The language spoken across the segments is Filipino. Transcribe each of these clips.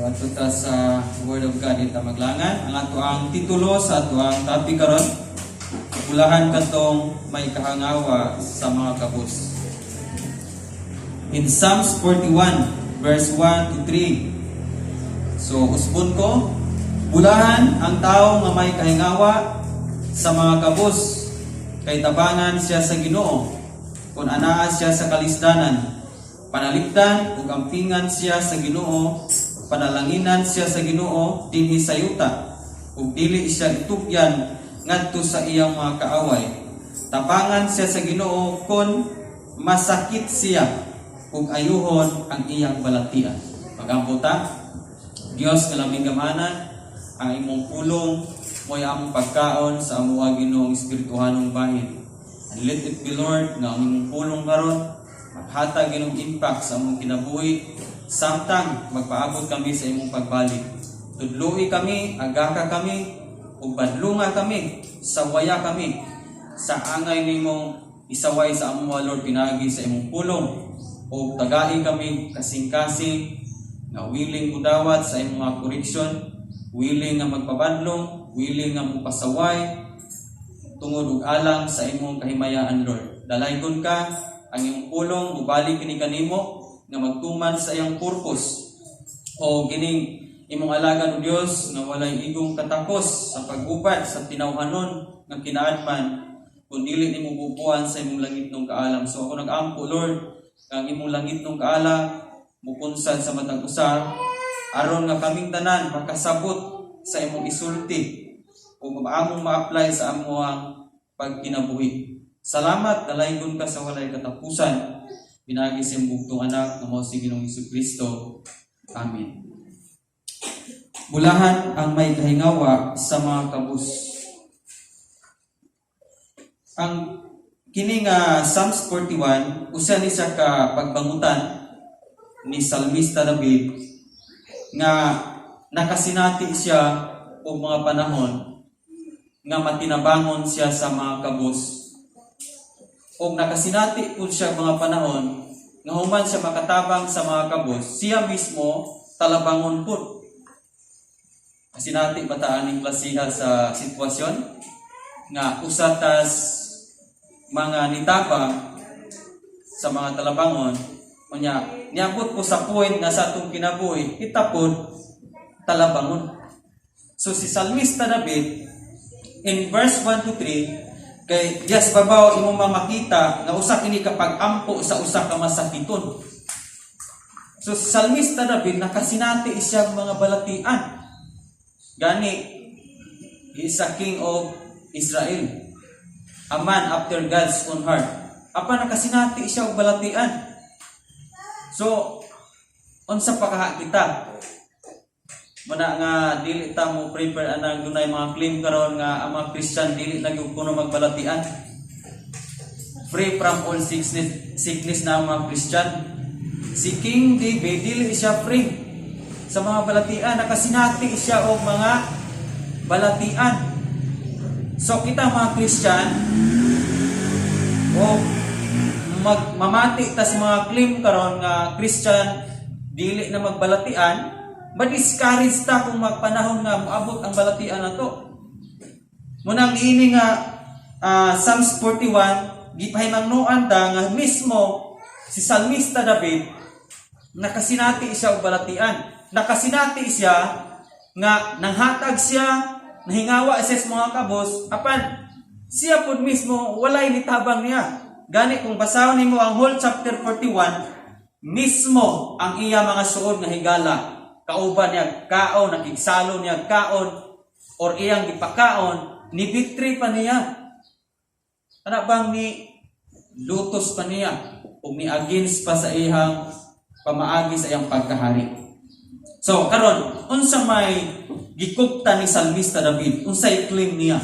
ato ta sa Word of God ita maglangan. Ang ato ang titulo sa ato ang topic karon, kapulahan katong may kahangawa sa mga kabus. In Psalms 41 verse 1 to 3. So usbon ko, bulahan ang tao nga may kahangawa sa mga kabus, kay tabangan siya sa Ginoo, kung anaa siya sa kalisdanan. Panaligdan ug ampingan siya sa Ginoo, panalanginan siya sa Ginoo dinhi sa yuta, ug dili siya itugyan ngadto sa iyang mga kaaway. Tabangan siya sa Ginoo kon masakit siya, ug ayuhon ang iyang balatian. Pagamputa, Dios nga laming gamanan, ang imong pulong mo'y among pagkaon sa amuha Ginoong espirituhanong bahin. And let it be, Lord, nga ang imong pulong karon maghatag Ginoong impact sa among kinabuhi, samtang magpaabot kami sa imong pagbalik. Tudloi kami, agaka kami, ug badlunga kami, sawaya kami sa angay nimong isaway sa among Lord pinagi sa imong pulong, ug tagai kami kasing-kasing nga willing mudawat sa imong mga koreksyon, willing nga magpabadlong, willing nga mupasaway tungod ug alang sa imong kahimayaan, Lord. Dalaygon ka ang iyong pulong, mubalik kini kanimo nga magtuman sa iyang purpose, o gining imong alagad o Dios nga walay igong katakos sa pag-upad sa tinawhanon nga kinaadman, kung dili nimo bubuan sa imong langit nung kaalam. So ako nag-ampo, Lord, ang imong langit nung kaalam mupunsad sa matag usa, aron nga kaming tanan makasabot sa imong isulti o among ma-apply sa among pagkinabuhi. Salamat, dalaygon ka sa walay katapusan. Pinagi sa bugtong anak nga mao si Ginoong Jesucristo. Amen. Bulahan ang may kahingawa sa mga kabus. Ang kini nga Psalms 41 usa ni sa ka pagbangutan ni Salmista David nga nakasinati siya og mga panahon nga matinabangon siya sa mga kabus. O nakasinati po siya mga panahon nga human siya makatabang sa mga kabos, siya mismo talabangon po. Kasinati bataan ng klasiha sa sitwasyon nga usatas mga nitabang sa mga talabangon, o niabot po sa point nga sa atong kinabuhi kita po talabangon. So si Salmista David in verse 1 to 3, kay Diyas babaw imong makita nga usa kini kapag ampo sa usa ka masakiton. So si Salmista David nakasinati siya mga balatian. Gani, he is a king of Israel, a man after God's own heart. Apa nakasinati siya og balatian. So unsa pa kaha kita? Muna nga dili ta mo prepare anang dunay mga claim karon nga ang mga Christian dili na gyud kuno magbalatian. Free from all sickness na ang mga Christian. Si King David dili siya free sa mga balatian, nakasinati siya og mga balatian. So kita mga Christian o mamati ta sa mga claim karon nga Christian dili na magbalatian, ma-discourage ta kung magpanahon nga moabot ang balatian nato. Munang ini nga Psalms 41 gipahimangnuan ta nga mismo si Salmista David nakasinati siya og balatian. Nakasinati siya nga nanghatag siya, nahingawa siya sa mga kabos, apan siya pud mismo walay nitabang niya. Gani kung basahon nimo ang whole chapter 41, mismo ang iya mga suod nga higala, kauban niya kaon, nakigsalo niya kaon, or iyang gipakaon, ni victory pa niya. Ana bang ni lutos pa niya, o ni against pa sa iyang pamaagi sa iyang pagkahari. So karon, unsa may gikupta ni Salmista David? Unsay claim niya?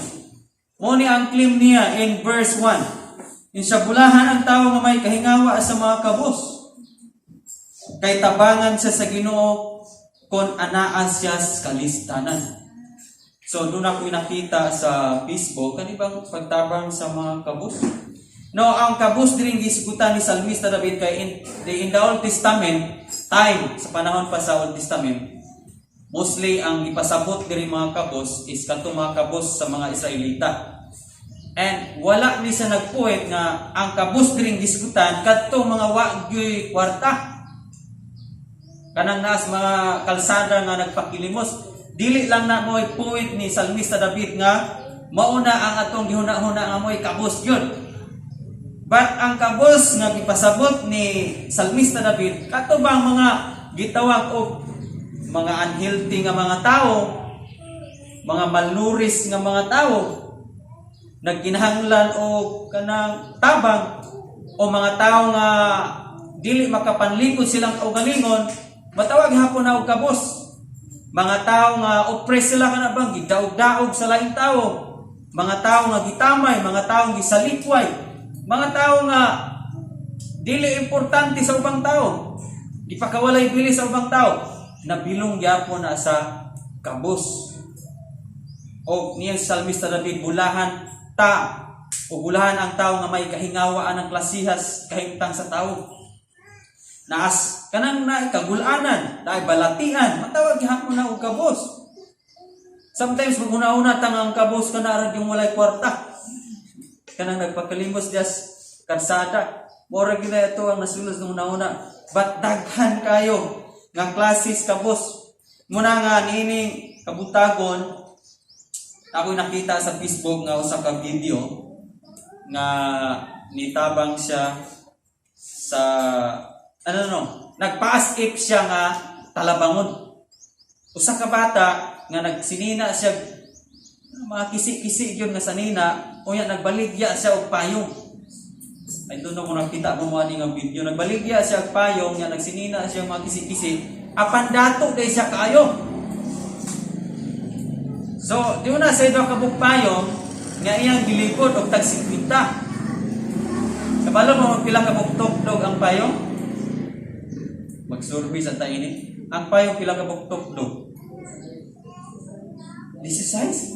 Mo ni ang claim niya in verse 1. Insa bulahan ang tawo nga may kahingawa sa mga kabos, kay tabangan siya sa Ginoo kon anaa siya sa kalistanan. So doon ako nakita sa Facebook, kanibang pagtabang sa mga kabos. No, ang kabus diring gisgutan ni Salmista David kay in the Old Testament time, sa panahon pa sa Old Testament, Mostly ang ipasabot diri mga kabos is kadto mga kabos sa mga Israelita. And wala ni sa nagpuwet nga ang kabos diring diskutan kadto mga wagyoy kwarta. Kanang naas mga kalsada nga nagpakilimos, dili lang na mo'y puwet ni Salmista David nga mauna ang atong gihuna-huna nga mo'y kabos yun. But ang kabos nga gipasabot ni Salmista David kadto bang mga gitawag og mga unhealthy nga mga tao, mga malnourished nga mga tao, nagkinahanglan o kanang tabang, o mga tao nga dili makapanlikod silang kaugalingon, matawag hapon na og kabos. Mga tao nga oppress sila kana bang gidaog-daog sa laing tao, mga tao nga gitamay, mga tao nga gisalikway, mga tao nga dili importante sa ubang tao, gipakawalay bili sa ubang tao, nabilong gyapon na sa kabos. O niyang Salmista David, bulahan ang tao nga may kahingawaan ng klasihas kahimtang sa tao. Naas kanang na kagulanan, dahil balatian, matawag gyapon na og kabos. Sometimes maguna-una tang ang kabos kana yung walay kwarta. Kanang nagpakalimos dias karsada. Mora gyud ito ang nasulos ng una-una. But daghan kayo nga klases kabos. Muna nga nining kabutagon, ako nakita sa Facebook nga usa ka video nga nitabang siya sa nagpa-as-if siya nga talabangon. Usa ka bata nga nagsinina siya, mga kisi-kisi yun nga sanina, unya nagbaligya siya og payong. I don't know kung nakita mo mga nga video. Nagbaligya siya og payong, nga nagsinina siya mga kisi-kisi, apan dato day siya kaayo. So, di una sa ito kabuk payong, nga iyang gilipod og tag 50. Kabalo mo magpila kabuk tukdog ang payong? Mag-survey sa taini. Ang payong pila kabuk tukdog? This is size?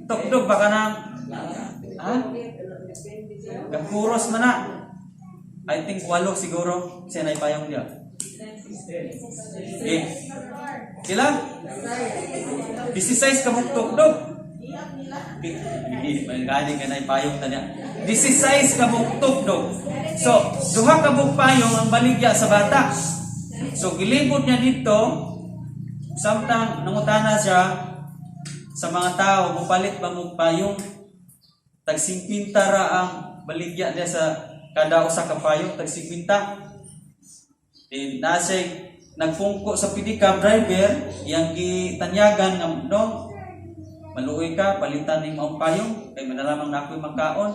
Tukdog baka na Kapuros man na. I think 8 siguro siya na ipayong niya. Okay. Sila? 16 kabuk tukdog. Hindi, galing ka na ipayong na niya. 16 kabuk tukdog. So, duha kabuk payong ang baligya sa bata. So, gilibot niya dito, samtang nangutana siya sa mga tao, mupalit ba mo payong? Tag 50 ra ang baligya niya sa kada usa ka payong, tag 50. Then nasay nagpungko sa pedicab driver, yang gitanyagan nga dong maluoy ka palitan ning maong payong kay manalamang na ako'y magkaon.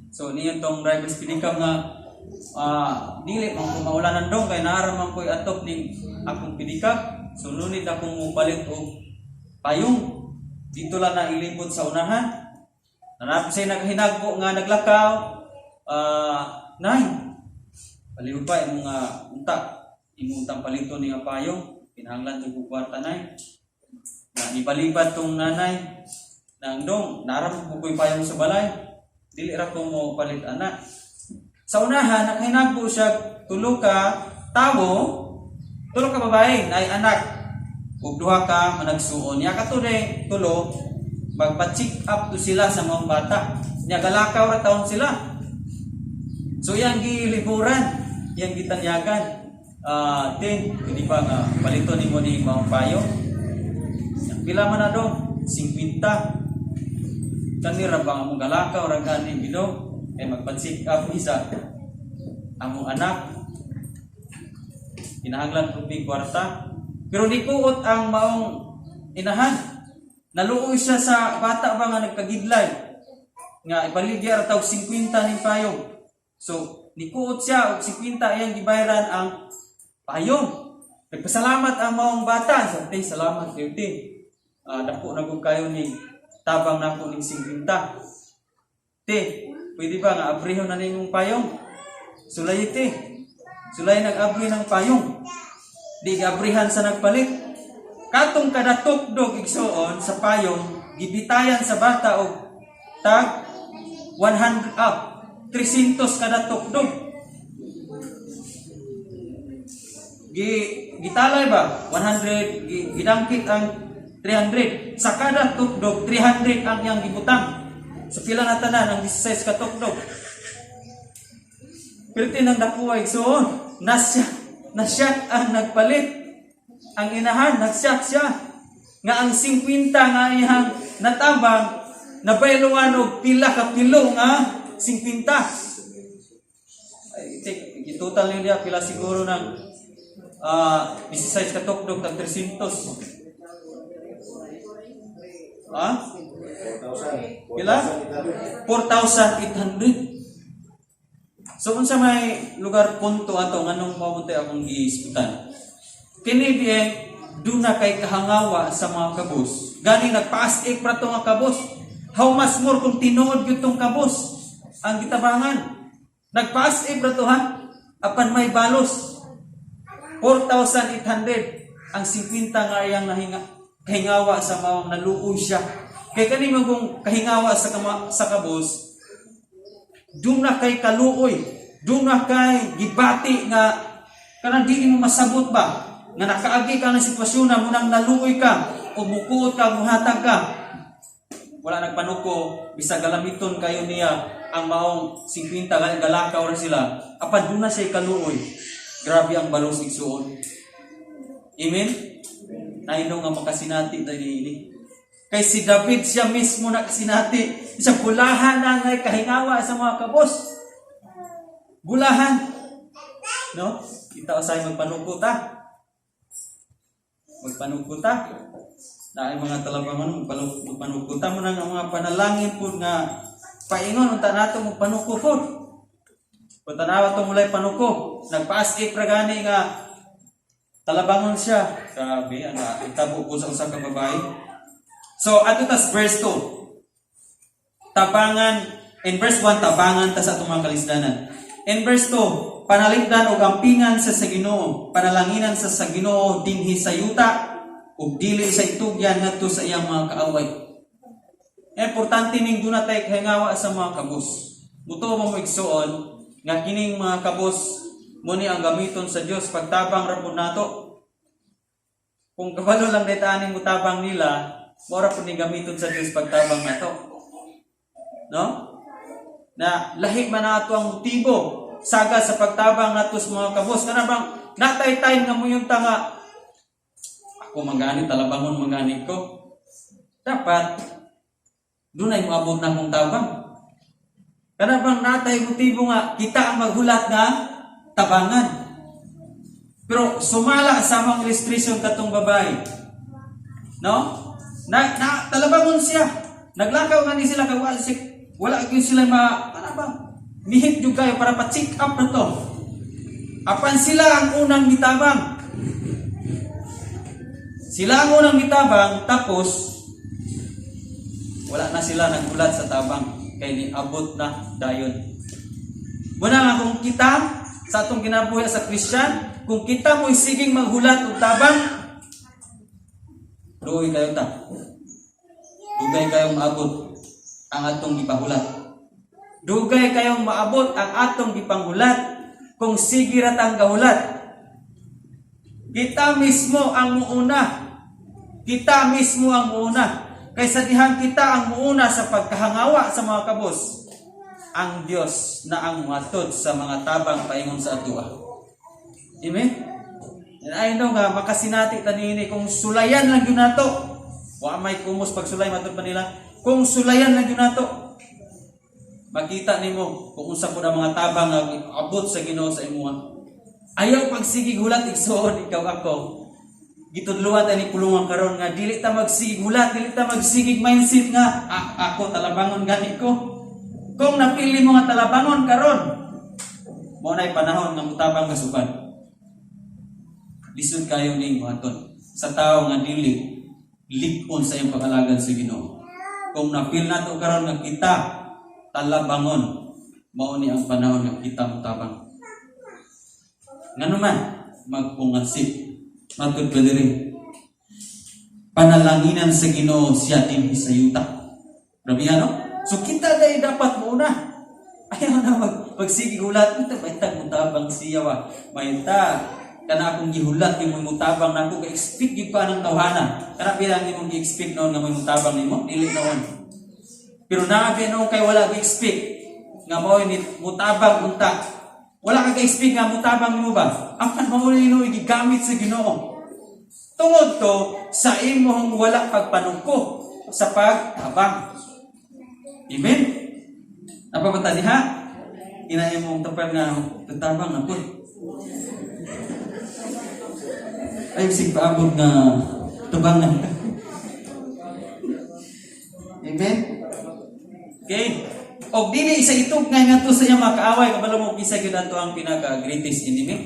So niya tong driver's pedicab nga dili man ko maulanan dong kay naaraman ko'y atop ning akong pedicab. So nunit akong mupalit og payong. Dito lang na ilibot sa unahan. Nanap siya naghinagpo nga naglakaw. Nay, palibot pa yung mga unta. Yung untang palito niya payong. Pinahanglan itong kwarta nay. Na ipalipat tong nanay. Nang dong, naram ko ko'y payong sa balay. Dili ra ko mo palit anak. Sa unahan, naghinagpo siya tulo ka tao. Tulo ka babae, nay anak. Ug duha ka managsuon. Nya katuloy tulo magpa-check up to sila sa mga bata. Nya galakaw ra taon sila. So yang giliburan, yang gitanyagan. Hindi pa nga palito nimo ni maong payo. Pila man na do? 50. Kani ra bang among galakaw ra gani bido ay magpa-check up isa among anak. Kinahanglan tubig kwarta. Pero di kuot ang maong inahan. Naluoy siya sa bata ba nga nagkagidlay. Nga ibaligya ra tawag 50 ning payong. So, ni kuot siya og 50 iyang gibayaran ang payong. Nagpasalamat ang maong bata. So, salamat kayo ti. Dako na gud kayo ni tabang nako ning 50. Ti, pwede ba nga abrihon na ning payong? Sulay ti. Sulay nag-abri ng payong. Di gabrihan sa nagpalit. Katong kada tukdog igsuon sa payong, gibitayan sa bata og tag 300 kada tukdog. gitalay ba 100, gidangkit ang 300. Sa kada tukdog 300 ang iyang gibutang. So pila na tanan ang 16 ka tukdog. Pilti nang dakuway so nasyak ang nagpalit. Ang inahan nagsyak siya nga ang 50 nga iyang natabang nabayluan og pila ka pilo nga 50. Ay total niya pila siguro ng 16 ka tukdog tag 300. Pila? 4,800. So unsa may lugar punto ato nganong mabuti akong giisgutan. Kini biyeng duna kay kahangawa sa mga kabus. Gani nagpaas-ik pra to nga kabus. How much more kung tinuod gyud tong kabus ang gitabangan. Nagpaas-ik pra to ha. Apan may balos. 4,800 ang 50 nga iyang kahingawa sa mawang naluoy siya. Kay kani magong kahingawa sa kabus. Duna kay kaluoy, duna kay gibati nga kanang di mo masabot ba nga nakaagi ka ng sitwasyon na munang naluoy ka o mukuot ka, muhatag ka. Wala nagpanuko, bisag galamiton kayo niya ang maong 50 galakaw ra sila. Apan duna siya kaluoy. Grabe ang balos igsuon. Amen. Naino nga makasinati dali. Kay si David siya mismo nakasinati. Sa bulahan na ngay kahingawa sa mga kabos. Bulahan. No? Kita usay magpanukuta. Magpanukuta. Na ay mga talabangon magpanukuta mo na ang mga panalangin po nga paingon unta nato magpanuko po. Pagtanawa to mulay panuko. Nagpaas-ik ra gani nga talabangon siya. Grabe ana itabo ko sa usa ka babae. So, ato tas verse 2. Tabangan, in verse 1, tabangan ta sa atong mga kalisdanan. In verse 2, panaligdan o gampingan sa Ginoo, panalanginan sa Ginoo dinhi sa yuta, ug dili sa itugyan ngadto sa iyang mga kaaway. Importante ning duna tay kahingawa sa mga kabus. Muto mo igsuon nga kining mga kabus muni ang gamiton sa Dios pagtabang ra pud nato. Kung kabalo lang daytaning mutabang nila, mora po ni gamiton sa Diyos pagtabang na to. No? Na lahi man nato ang motibo saga sa pagtabang nato sa mga kabos. Kana bang natay-tay nga mo yung tanga ako mangani talabangon mangani ko. Dapat dunay mo abot na akong tabang. Kana bang natay motibo nga kita ang maghulat nga tabangan. Pero sumala sa mga illustration katong babae. No? Talabangon siya. Naglakaw nga ni sila kay wala gyud sila mihit jud kayo para pa-check up na to. Apan sila ang unang gitabang. Sila ang unang gitabang tapos wala na sila naghulat sa tabang kay niabot na dayon. Muna nga kung kita sa atong ginabuhi sa Christian, kung kita mo isiging maghulat og tabang, luoy kayo ta. Dugay kayong maabot ang atong gipahulat. Dugay kayong maabot ang atong gipanghulat kung sige ra tang gahulat. Kita mismo ang muuna. Kita mismo ang muuna. Kaysa dihang kita ang muuna sa pagkahangawa sa mga kabos, ang Dios na ang matod sa mga tabang paingon sa atua. Amen? And I know nga, makasinati tanini, kung sulayan lang yun nato, wa may kumos pag sulay, matod pa nila, kung sulayan lang yun nato, makita nimo kung unsa po ang mga tabang nga abot sa Ginoo sa imuha. Ayaw pagsigig hulat, igsuon, ikaw ako. Gitudluan ta ni pulungan karon nga, dili ta magsigig hulat, dili ta magsigig mindset nga, ako talabangon gani ko. Kung napili mo nga talabangon karon, mo na'y panahon nga mutabang kasuban. Lisod kayo ning buhaton sa tao nga dili lipon sa iyang pag-alagad sa Ginoo. Kung napil nato karon nga kita talabangon, mao ni ang panahon nga kita mutabang. Ngano man magpungasip matud diri. Panalanginan sa Ginoo siya dinhi sa yuta. Grabe ano? So kita day dapat muna. Ayaw na magsigig ulat ito, may mutabang siya wa. May kana akong gihulat imong mutabang nako ka-expect gyud pa ng tawhana. Kana bilang imong gi-expect noon nga may mutabang nimo, dili noon. Pero naabi noon kay wala gi-expect nga mao ni mutabang unta. Wala ka ga-expect nga mutabang nimo ba? Apan mao ni gigamit sa Ginoo. Tungod to sa imong wala pagpanungko sa pagtabang. Amen. Napabata diha? Ina imong tapad nga tabang na pud. Ay sig paabot nga tubang na. Amen. Okay. Og dili sa itog nga ngadto sa iya makaaway kabalo mo kisa gyud ato ang pinaka greatest enemy.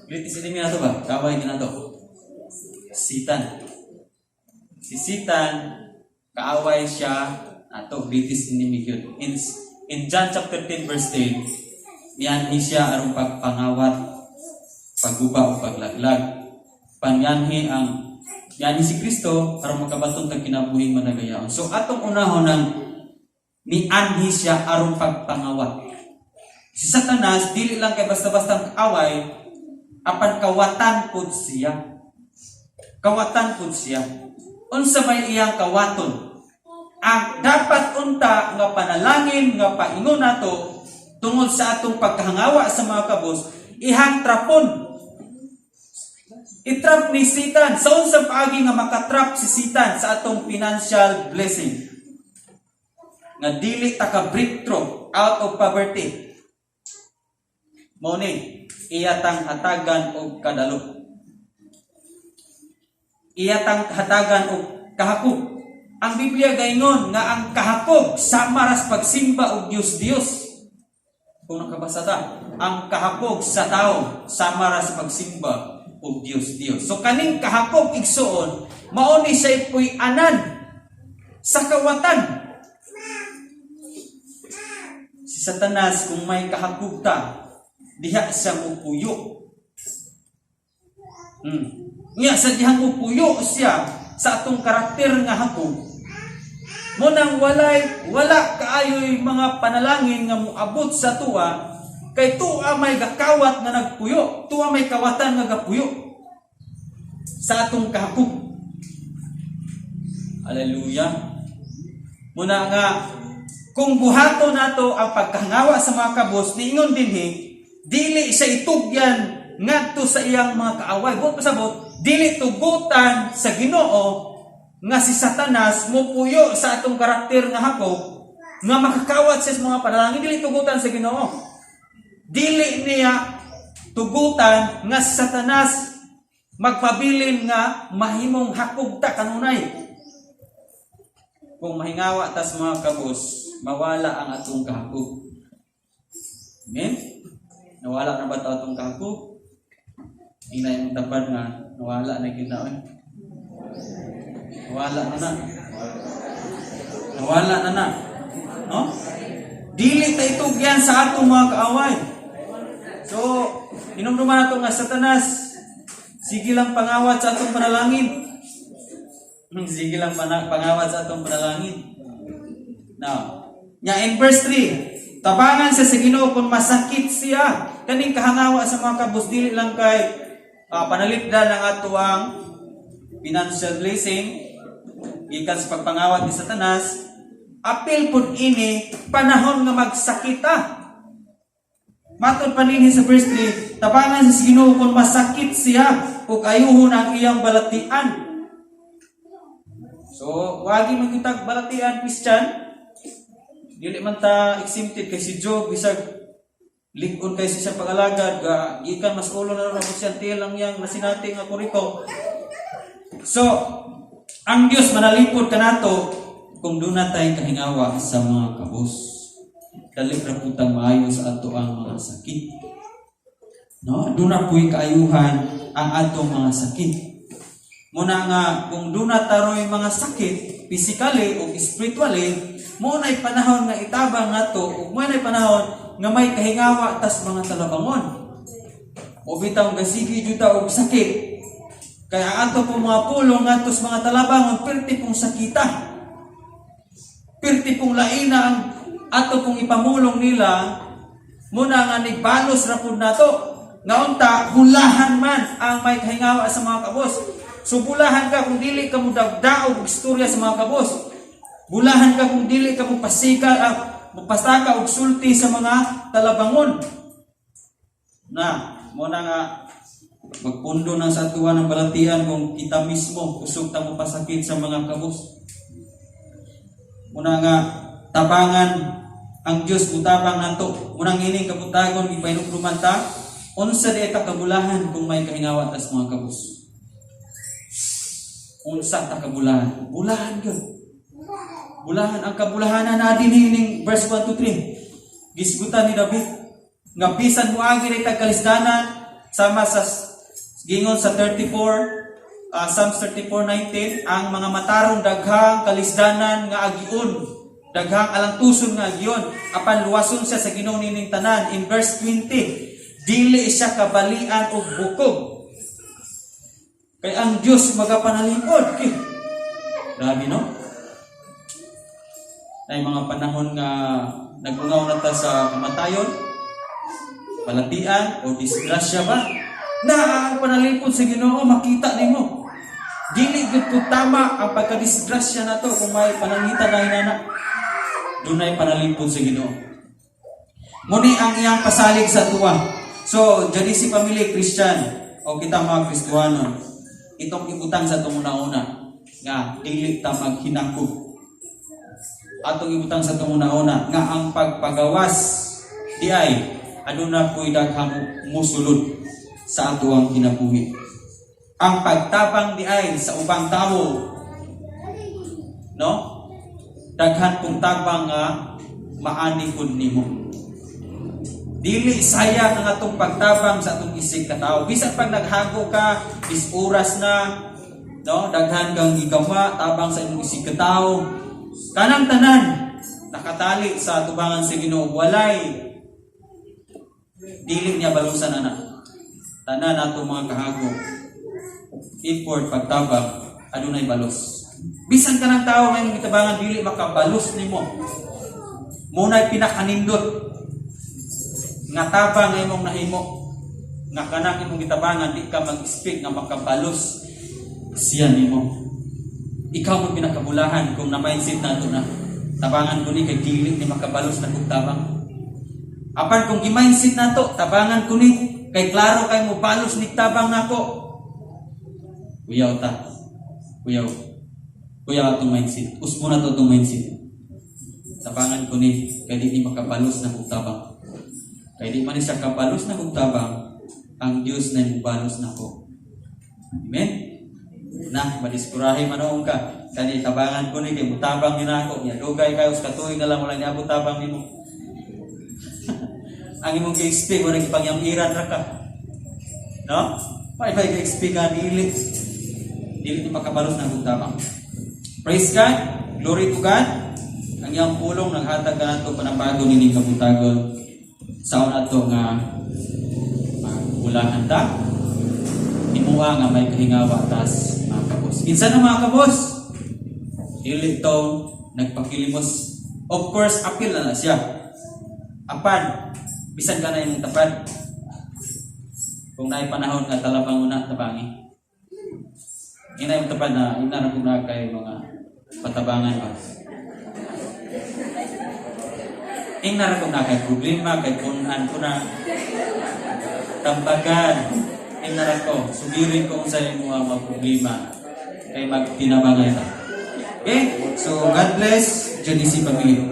Greatest enemy ato ba? Kaaway din ato. Satan. Si Satan kaaway siya ato greatest enemy gyud. In John chapter 10 verse 10, niyanhi siya aron pagpangawat, pagguba o paglaglag. Panyanhi ang yanhi si Kristo aron makabaton tag kinabuhing managayaon. So atong unahon ng nianhi siya aron pagpangawat. Si Satanas dili lang kay basta-basta kaaway, apan kawatan pud siya. Kawatan pud siya. Unsa may iyang kawaton? Ang dapat unta nga panalangin nga paingon nato tungod sa atong pagkahangawa sa mga kabos, ihang trapon. Itrap ni Satan. Sa unsang paagi nga makatrap si Satan sa atong financial blessing. Nga dili ta ka breakthrough out of poverty. Mao ni iyatang hatagan og kadalo. Iyatang hatagan og kahakog. Ang Biblia gaingon nga ang kahakog sama ras pagsimba og Dios. Kung nakabasa ta, ang kahakog sa tao sama ras pagsimba og Dios. So kaning kahakog igsuon, mao ni siya puy-anan sa kawatan. Si Satanas kung may kahakog ta, diha siya mupuyo. Nga sa dihang mupuyo siya sa atong karakter nga hakog. Munang wala kaayoy mga panalangin nga moabot sa tuwa, kay tuwa may gakawat nga nagpuyo, tuwa may kawatan nga gapuyo sa atong kahakog. Hallelujah. Muna nga kung buhato nato ang pagkahangawa sa mga kabos, niingon dinhi, dili sa itugyan ngadto sa iyang mga kaaway. Buot pasabot, dili tugutan sa Ginoo nga si Satanas mupuyo sa atong karakter nga hakog nga makakawat sa mga panalangin. Dili tugutan sa Ginoo. Dili niya tugutan nga si Satanas magpabilin nga mahimong hakog ta kanunay. Kung mahingawa tas mga kabos, mawala ang atong kahakog. Amen? Nawala na ba ito atong kahakog? Inay mong tapad nga, nawala na ginaon. Nawala na na. Nawala na na. No? Dili ta itugyan sa atong mga kaaway. So, inumduman nato nga Satanas, sige lang pangawat sa atong panalangin. Sige lang pangawat sa atong panalangin. Now, in verse 3, tabangan sa Ginoo kung masakit siya. Kaning kahangawa sa mga kabus, dili lang kay panalipdan ng atuang financial blessing, ikan sa pagpangawat ni Satanas, apil pud ini panahon nga magsakita. Matod pa ninhi sa verse 3, tabangan sa Ginoo kung masakit siya ug ayuhon ang iyang balatian. So, wagi man kitag balatian Christian. Dili man ta exempted kay si Job bisag ligon kay siya pagalagad gikan mas ulo na ron siya tilang yang nasinati nga kuriko. So, ang Dios manalipod kanato kung doon na tayong kahingawa sa mga kabos. Dali ra putang maayo sa ato ang mga sakit. No, doon na puy kaayuhan ang atong mga sakit. Muna nga kung doon na taroy mga sakit physically o spiritually, mo na'y panahon nga itabang nato ug mo na'y panahon nga may kahingawa tas mga talabangon. O bitaw gasigi jud ta og sakit. Kaya ato po mga pulong ngadto sa mga talabangon perti pong sakita. Perti pong laina ang ato pong ipamulong nila muna nga nigbalos ra pud nato. Nga unta, hulahan man ang may kahingawa sa mga kabos. So bulahan ka kung dili ka mo daog og istorya sa mga kabos. Bulahan ka kung dili ka mo pasaka og sulti sa mga talabangon. Mo na nga magpundo na sa tuwa ng balatian kung kita mismo usog ta mo pasakit sa mga kabos. Muna nga tabangan ang Dios utabang nato. Munang ining kabutagon gipainugruman ta unsa di ta kabulahan kung may kahingawa tas mga kabos. Unsa ta kabulahan? Bulahan gyud. Bulahan ang kabulahanan na dinhi verse 1 to 3. Gisgutan ni David nga bisan moagi ray tag kalisdanan sama sa gingon sa 34 Psalms 34:19 ang mga matarong daghang kalisdanan nga agiun, daghang alantuson nga agion apan luwason siya sa Ginoo nining tanan. In verse 20, dili siya kabalian og bukog kay ang Dios magapanalipod. Grabe no? Ay mga panahon nga nagungaw na ta sa kamatayon, balatian o disgrasya ba? Na ang panalipod sa Ginoo makita nimo. Dili gud ko tama ang pagkadisgrasya nato kung may panangitan na inana. Dunay panalipod sa Ginoo. Muni ang iyang pasalig sa tuwa. So, jadi si pamilya Christian o kita mga Kristiyanon, itong ibutang sa itong una-una nga dili ta maghinangkog. Atong ibutang sa itong una-una nga ang pagpagawas di ay aduna ko'y daghang musulod sa ato ang kinabuhi. Ang pagtabang di ay sa ubang tao, no? Daghan kong tabang nga maani kun nimo. Dili sayang ang atong pagtabang sa atong isig ka tao. Bisan pag naghago ka, is oras na, no? Daghan kang gigama tabang sa imong isig ka tao. Kanang tanan nakatali sa tubangan sa Ginoo, walay dili niya balusan ana. Tanan atong mga kahago, effort, pagtabang, adunay balos. Bisan ka ng tao ngayong gitabangan, dili makabalos nimo. Muna'y pinakanindot nga tabang nga imong nahimo, nga kanang imong gitabangan, di ka mag-speak nga makabalos siya nimo. Ikaw mo pinakabulahan kung na-mindset nato na tabangan ko ni kay dili ni makabalos na kung tabang. Apan kung gi-mindset nato, tabangan ko ni kay klaro kay mo balos ni tabang nako. Kuyaw ta. Kuyaw atong mindset. Usmo na to itong mindset. Tabangan ko ni kay di makabalos na kung tabang. Kay di man siya kabalos na kung tabang, ang Dios na mubalos nako. Amen. Na madiskurahe manoong ka. Kani tabangan ko ni kay mutabang din ako. Ya dugay kayo sa katuig na lang wala ni abot tabang nimo. Ang imong gi-expect wala gipangyamiran ra ka. No? May gi-expect ka dili ni makabalos na tabang. Praise God, glory to God. Ang iyang pulong naghatag kanato panabago nining kabutagon sa una to nga ulahan ta. Himuha nga may kahingawa tas mga kabos. Kinsa na mga kabos? Dili to nagpakilimos. Of course, apil na siya. Apan bisan ka na imong tapad. Kung naay panahon nga talabang una tabangi. Ina imong tapad na ina na kung na kay mga patabangan ba. Ina na kung na kay problema kay kunan ko na tambagan. Ina na ko sugirin ko sa imong mga problema kay magtinabangan ta. Okay? So God bless JDC family.